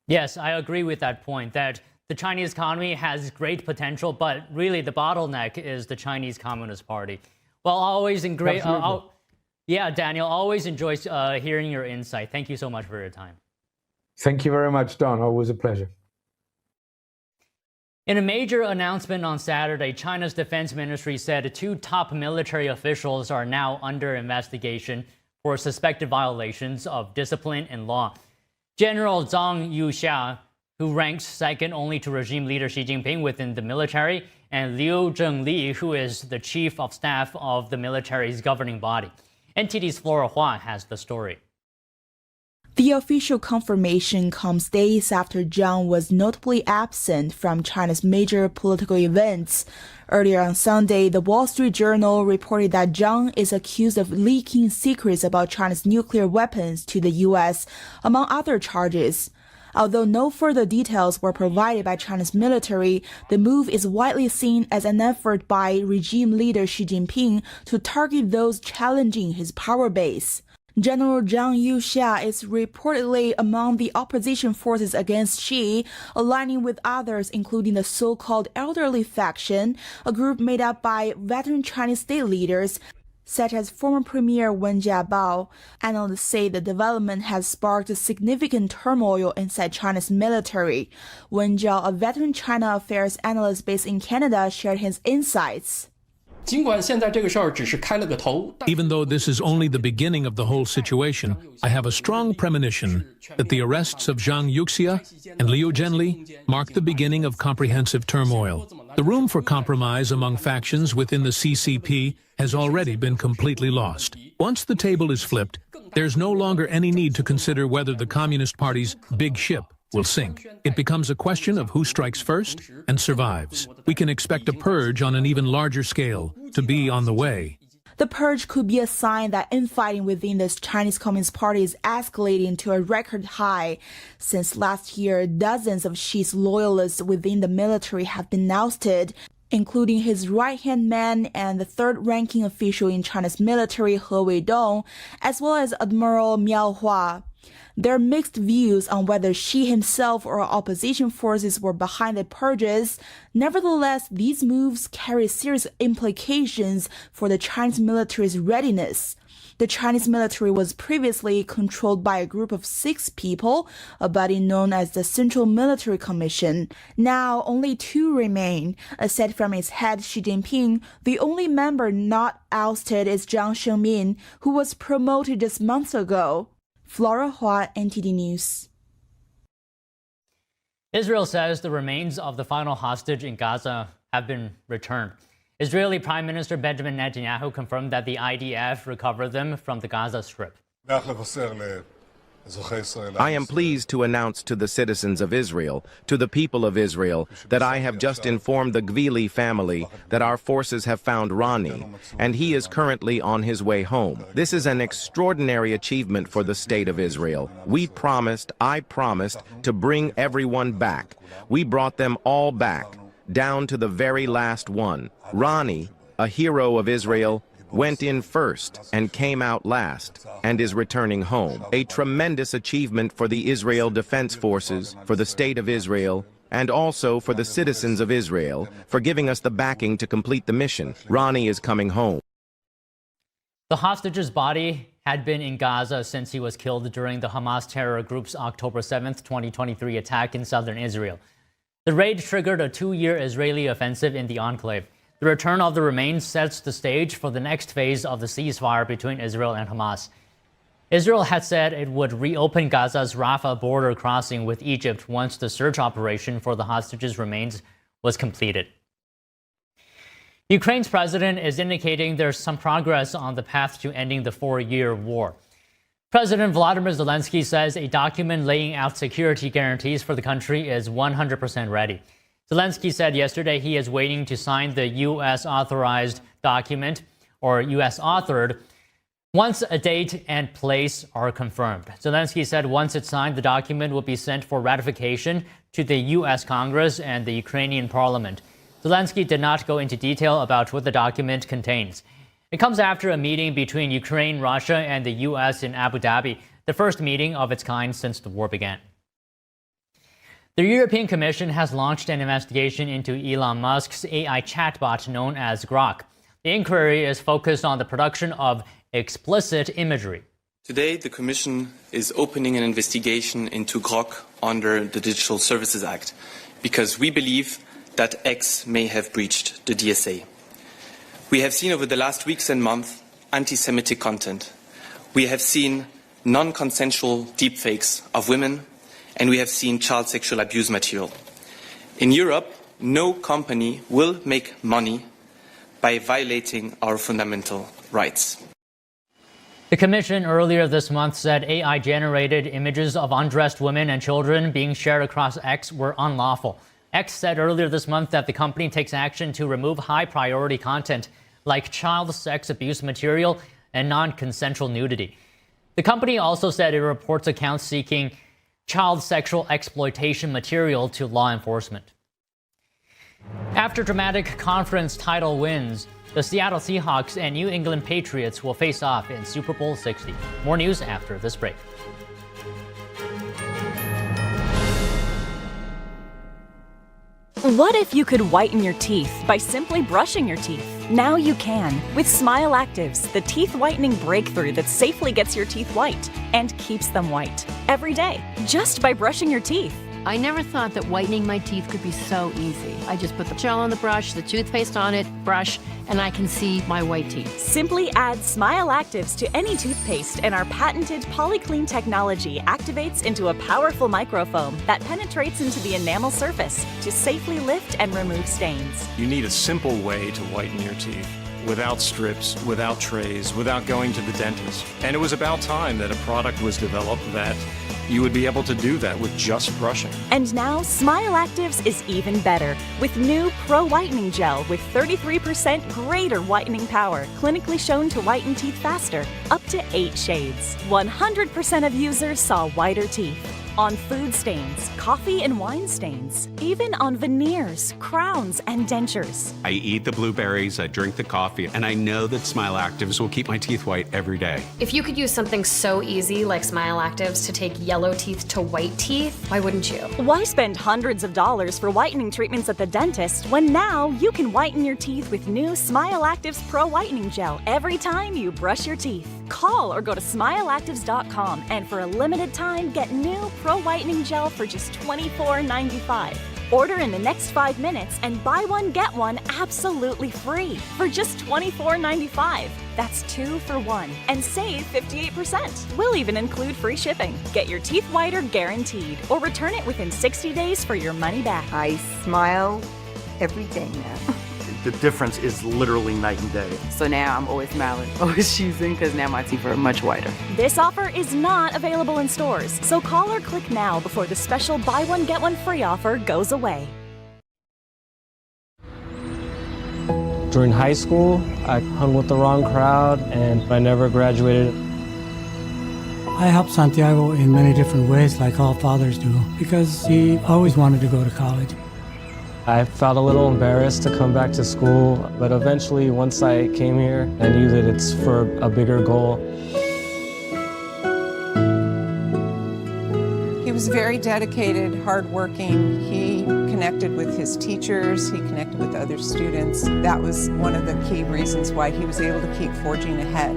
Yes, I agree with that point, that the Chinese economy has great potential, but really the bottleneck is the Chinese Communist Party. Well, always in great... Yeah, Daniel, always enjoy hearing your insight. Thank you so much for your time. Thank you very much, Don. Always a pleasure. In a major announcement on Saturday, China's defense ministry said 2 top military officials are now under investigation for suspected violations of discipline and law. General Zhang Yuxia, who ranks second only to regime leader Xi Jinping within the military, and Liu Zhengli, who is the chief of staff of the military's governing body. NTD's Flora Hua has the story. The official confirmation comes days after Zhang was notably absent from China's major political events. Earlier on Sunday, the Wall Street Journal reported that Zhang is accused of leaking secrets about China's nuclear weapons to the U.S., among other charges. Although no further details were provided by China's military, the move is widely seen as an effort by regime leader Xi Jinping to target those challenging his power base. General Zhang Yuxia is reportedly among the opposition forces against Xi, aligning with others including the so-called elderly faction, a group made up by veteran Chinese state leaders, such as former Premier Wen Jiabao. Analysts say the development has sparked significant turmoil inside China's military. Wen Jiao, a veteran China affairs analyst based in Canada, shared his insights. Even though this is only the beginning of the whole situation, I have a strong premonition that the arrests of Zhang Yuxia and Liu Zhengli mark the beginning of comprehensive turmoil. The room for compromise among factions within the CCP has already been completely lost. Once the table is flipped, There's no longer any need to consider whether the Communist Party's big ship will sink. It becomes a question of who strikes first and survives. We can expect a purge on an even larger scale to be on the way. The purge could be a sign that infighting within the Chinese Communist Party is escalating to a record high. Since last year, dozens of Xi's loyalists within the military have been ousted, including his right-hand man and the third-ranking official in China's military, He Weidong, as well as Admiral Miao Hua. There are mixed views on whether Xi himself or opposition forces were behind the purges. Nevertheless, these moves carry serious implications for the Chinese military's readiness. The Chinese military was previously controlled by a group of 6 people, a body known as the Central Military Commission. Now, only 2 remain. Aside from its head Xi Jinping, the only member not ousted is Zhang Shengmin, who was promoted just months ago. Flora Hua, NTD News. Israel says the remains of the final hostage in Gaza have been returned. Israeli Prime Minister Benjamin Netanyahu confirmed that the IDF recovered them from the Gaza Strip. I am pleased to announce to the citizens of Israel, to the people of Israel, that I have just informed the Gvili family that our forces have found Rani, and he is currently on his way home. This is an extraordinary achievement for the state of Israel. I promised to bring everyone back. We brought them all back, down to the very last one. Rani, a hero of Israel, went in first and came out last and is returning home. A tremendous achievement for the Israel Defense Forces, for the State of Israel, and also for the citizens of Israel for giving us the backing to complete the mission. Rani is coming home. The hostage's body had been in Gaza since he was killed during the Hamas terror group's October 7th, 2023 attack in southern Israel. The raid triggered a 2-year Israeli offensive in the enclave. The return of the remains sets the stage for the next phase of the ceasefire between Israel and Hamas. Israel had said it would reopen Gaza's Rafah border crossing with Egypt once the search operation for the hostages' remains was completed. Ukraine's president is indicating there's some progress on the path to ending the 4-year war. President Volodymyr Zelensky says a document laying out security guarantees for the country is 100% ready. Zelensky said yesterday he is waiting to sign the U.S.-authorized document, or U.S.-authored, once a date and place are confirmed. Zelensky said once it's signed, the document will be sent for ratification to the U.S. Congress and the Ukrainian parliament. Zelensky did not go into detail about what the document contains. It comes after a meeting between Ukraine, Russia, and the U.S. in Abu Dhabi, the first meeting of its kind since the war began. The European Commission has launched an investigation into Elon Musk's AI chatbot known as Grok. The inquiry is focused on the production of explicit imagery. Today, the Commission is opening an investigation into Grok under the Digital Services Act because we believe that X may have breached the DSA. We have seen over the last weeks and months anti-Semitic content. We have seen non-consensual deepfakes of women, and we have seen child sexual abuse material. In Europe, no company will make money by violating our fundamental rights. The Commission earlier this month said AI-generated images of undressed women and children being shared across X were unlawful. X said earlier this month that the company takes action to remove high-priority content like child sex abuse material and non-consensual nudity. The company also said it reports accounts seeking child sexual exploitation material to law enforcement. After dramatic conference title wins, the Seattle Seahawks and New England Patriots will face off in Super Bowl 60. More news after this break. What if you could whiten your teeth by simply brushing your teeth? Now you can with Smile Actives, the teeth whitening breakthrough that safely gets your teeth white and keeps them white every day, just by brushing your teeth. I never thought that whitening my teeth could be so easy. I just put the gel on the brush, the toothpaste on it, brush, and I can see my white teeth. Simply add Smile Actives to any toothpaste and our patented PolyClean technology activates into a powerful microfoam that penetrates into the enamel surface to safely lift and remove stains. You need a simple way to whiten your teeth. without strips, without trays, without going to the dentist. And it was about time that a product was developed that you would be able to do that with just brushing. And now, Smile Actives is even better with new Pro Whitening Gel with 33% greater whitening power, clinically shown to whiten teeth faster, up to 8 shades. 100% of users saw whiter teeth. On food stains, coffee and wine stains, even on veneers, crowns, and dentures. I eat the blueberries, I drink the coffee, and I know that Smile Actives will keep my teeth white every day. If you could use something so easy like Smile Actives to take yellow teeth to white teeth, why wouldn't you? Why spend hundreds of dollars for whitening treatments at the dentist when now you can whiten your teeth with new Smile Actives Pro Whitening Gel every time you brush your teeth? Call or go to smileactives.com and for a limited time get new Pro Whitening Gel for just $24.95. Order in the next 5 minutes and buy one get one absolutely free for just $24.95. That's 2 for 1 and save 58%. We'll even include free shipping. Get your teeth whiter guaranteed or return it within 60 days for your money back. I smile every day now. The difference is literally night and day. So now I'm always smiling, always choosing, because now my teeth are much whiter. This offer is not available in stores, so call or click now before the special buy one get one free offer goes away. During high school, I hung with the wrong crowd and I never graduated. I helped Santiago in many different ways, like all fathers do, because he always wanted to go to college. I felt a little embarrassed to come back to school, but eventually, once I came here, I knew that it's for a bigger goal. He was very dedicated, hardworking. He connected with his teachers, he connected with other students. That was one of the key reasons why he was able to keep forging ahead.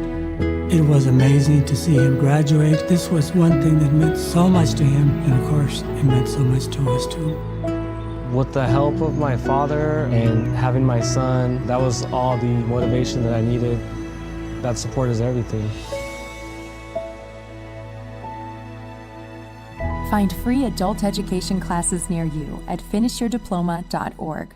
It was amazing to see him graduate. This was one thing that meant so much to him, and of course, it meant so much to us too. With the help of my father and having my son, that was all the motivation that I needed. That support is everything. Find free adult education classes near you at finishyourdiploma.org.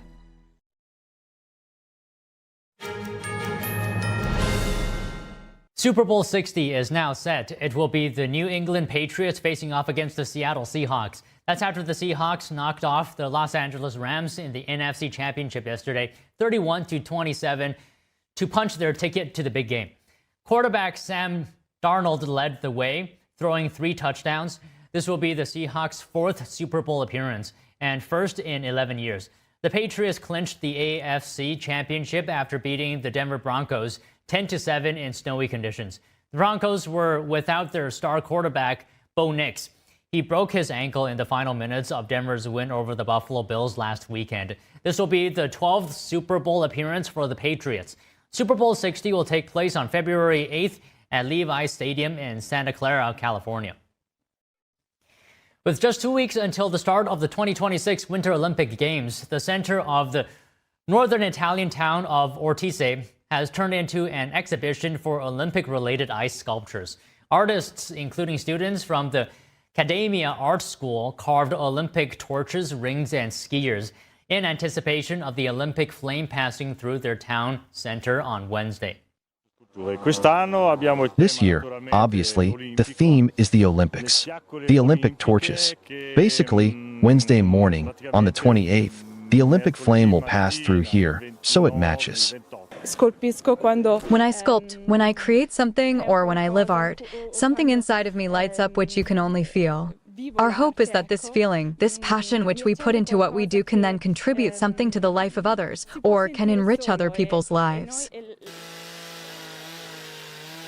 Super Bowl 60 is now set. It will be the New England Patriots facing off against the Seattle Seahawks. That's after the Seahawks knocked off the Los Angeles Rams in the NFC Championship yesterday, 31-27, to punch their ticket to the big game. Quarterback Sam Darnold led the way, throwing 3 touchdowns. This will be the Seahawks' 4th Super Bowl appearance and first in 11 years. The Patriots clinched the AFC Championship after beating the Denver Broncos 10-7 in snowy conditions. The Broncos were without their star quarterback, Bo Nix. He broke his ankle in the final minutes of Denver's win over the Buffalo Bills last weekend. This will be the 12th Super Bowl appearance for the Patriots. Super Bowl 60 will take place on February 8th at Levi Stadium in Santa Clara, California. With just 2 weeks until the start of the 2026 Winter Olympic Games, the center of the northern Italian town of Ortiz has turned into an exhibition for Olympic-related ice sculptures. Artists, including students from the Academia Art School, carved Olympic torches, rings, and skiers in anticipation of the Olympic flame passing through their town center on Wednesday. This year, obviously, the theme is the Olympics, the Olympic torches. Basically, Wednesday morning, on the 28th, the Olympic flame will pass through here, so it matches. When I sculpt, when I create something, or when I live art, something inside of me lights up which you can only feel. Our hope is that this feeling, this passion which we put into what we do can then contribute something to the life of others, or can enrich other people's lives.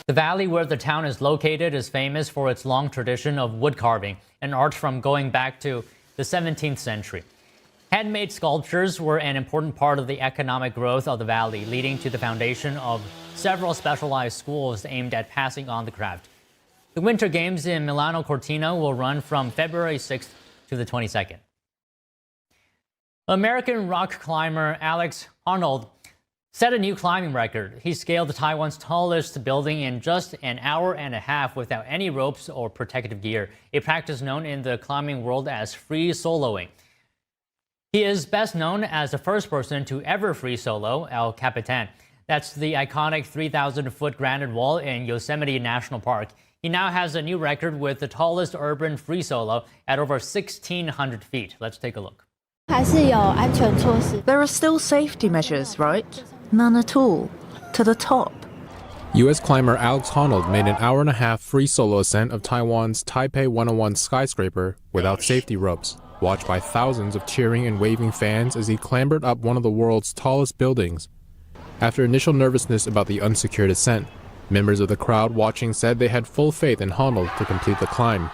The valley where the town is located is famous for its long tradition of wood carving, an art from going back to the 17th century. Handmade sculptures were an important part of the economic growth of the valley, leading to the foundation of several specialized schools aimed at passing on the craft. The Winter Games in Milano Cortina will run from February 6th to the 22nd. American rock climber Alex Honnold set a new climbing record. He scaled Taiwan's tallest building in just an hour and a half without any ropes or protective gear, a practice known in the climbing world as free soloing. He is best known as the first person to ever free solo, El Capitan. That's the iconic 3,000-foot granite wall in Yosemite National Park. He now has a new record with the tallest urban free solo at over 1,600 feet. Let's take a look. There are still safety measures, right? None at all. To the top. U.S. climber Alex Honnold made an hour-and-a-half free solo ascent of Taiwan's Taipei 101 skyscraper without safety ropes, watched by thousands of cheering and waving fans as he clambered up one of the world's tallest buildings. After initial nervousness about the unsecured ascent, members of the crowd watching said they had full faith in Honnold to complete the climb.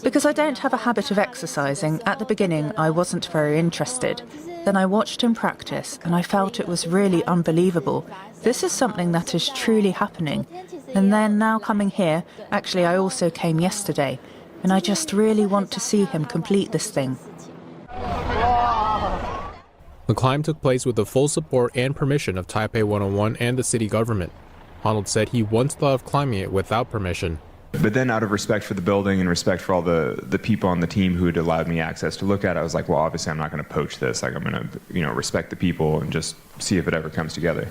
Because I don't have a habit of exercising, at the beginning I wasn't very interested. Then I watched him practice and I felt it was really unbelievable. This is something that is truly happening. And then now coming here, actually I also came yesterday, and I just really want to see him complete this thing. The climb took place with the full support and permission of Taipei 101 and the city government. Honnold said he once thought of climbing it without permission. But then out of respect for the building and respect for all the people on the team who had allowed me access to look at it, I was like, well, obviously I'm not going to poach this. Like, I'm going to, respect the people and just see if it ever comes together.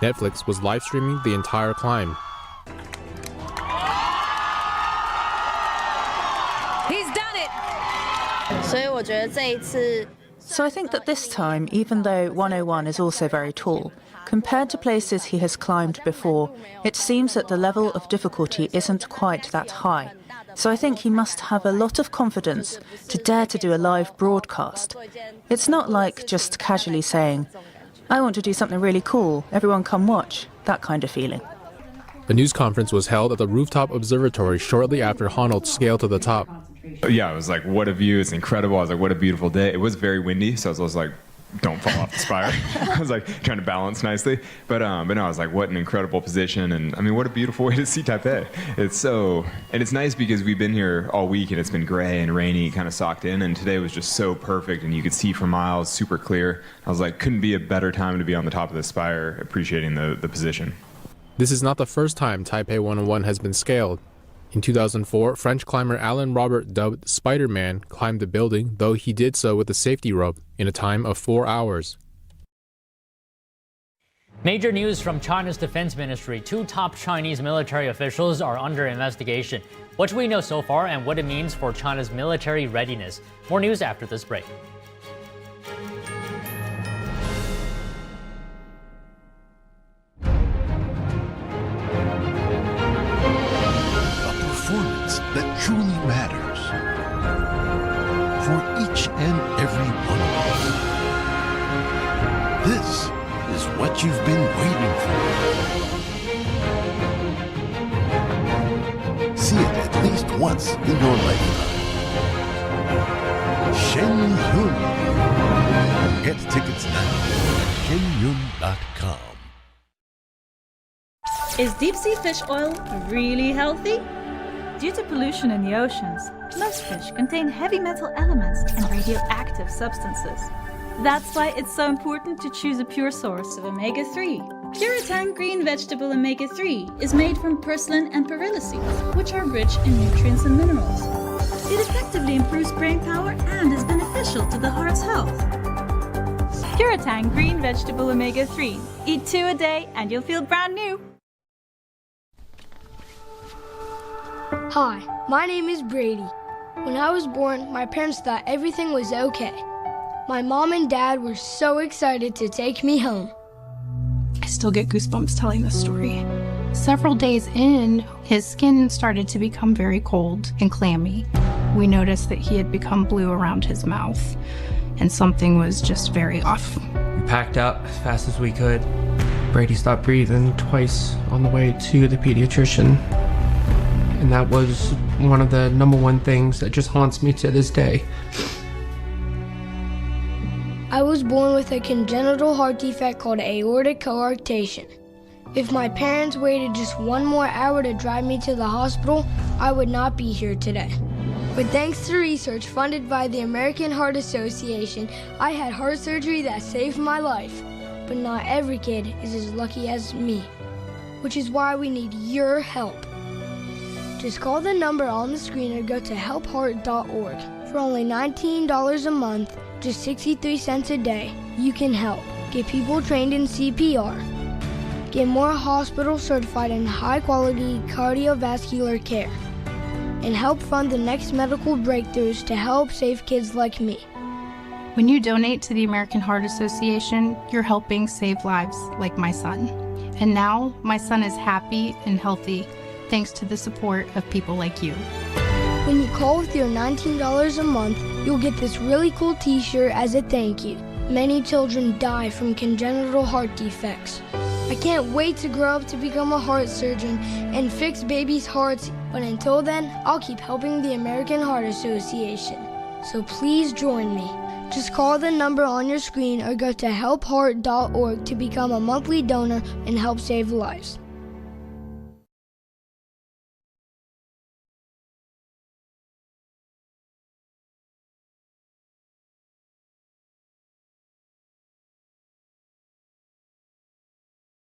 Netflix was live streaming the entire climb. He's done it! So I think that this time, even though 101 is also very tall, compared to places he has climbed before, it seems that the level of difficulty isn't quite that high. So I think he must have a lot of confidence to dare to do a live broadcast. It's not like just casually saying, I want to do something really cool, everyone come watch, that kind of feeling. The news conference was held at the rooftop observatory shortly after Honnold scaled to the top. Yeah, I was like, what a view, it's incredible. I was like, what a beautiful day. It was very windy, so I was like, don't fall off the spire. I was like trying to balance nicely. But no, I was like, what an incredible position. And I mean, what a beautiful way to see Taipei. And it's nice because we've been here all week and it's been gray and rainy, kind of socked in. And today was just so perfect and you could see for miles, super clear. I was like, couldn't be a better time to be on the top of the spire, appreciating the position. This is not the first time Taipei 101 has been scaled. In 2004, French climber Alain Robert, dubbed Spider-Man, climbed the building, though he did so with a safety rope in a time of 4 hours. Major news from China's defense ministry. 2 top Chinese military officials are under investigation. What do we know so far and what it means for China's military readiness? More news after this break. That truly matters for each and every one of us. This is what you've been waiting for. See it at least once in your lifetime. Shenyun. Get tickets now at shenyun.com. Is deep-sea fish oil really healthy? Due to pollution in the oceans, most fish contain heavy metal elements and radioactive substances. That's why it's so important to choose a pure source of omega-3. Puritang green vegetable omega-3 is made from purslane and perilla seeds, which are rich in nutrients and minerals. It effectively improves brain power and is beneficial to the heart's health. Puritang green vegetable omega-3. Eat 2 a day and you'll feel brand new. Hi, my name is Brady. When I was born, my parents thought everything was okay. My mom and dad were so excited to take me home. I still get goosebumps telling this story. Several days in, his skin started to become very cold and clammy. We noticed that he had become blue around his mouth, and something was just very off. We packed up as fast as we could. Brady stopped breathing twice on the way to the pediatrician. And that was one of the #1 things that just haunts me to this day. I was born with a congenital heart defect called aortic coarctation. If my parents waited just 1 more hour to drive me to the hospital, I would not be here today. But thanks to research funded by the American Heart Association, I had heart surgery that saved my life. But not every kid is as lucky as me, which is why we need your help. Just call the number on the screen or go to helpheart.org. For only $19 a month, just 63 cents a day, you can help get people trained in CPR, get more hospitals certified in high-quality cardiovascular care, and help fund the next medical breakthroughs to help save kids like me. When you donate to the American Heart Association, you're helping save lives like my son. And now, my son is happy and healthy thanks to the support of people like you. When you call with your $19 a month, you'll get this really cool t-shirt as a thank you. Many children die from congenital heart defects. I can't wait to grow up to become a heart surgeon and fix babies' hearts, but until then, I'll keep helping the American Heart Association. So please join me. Just call the number on your screen or go to helpheart.org to become a monthly donor and help save lives.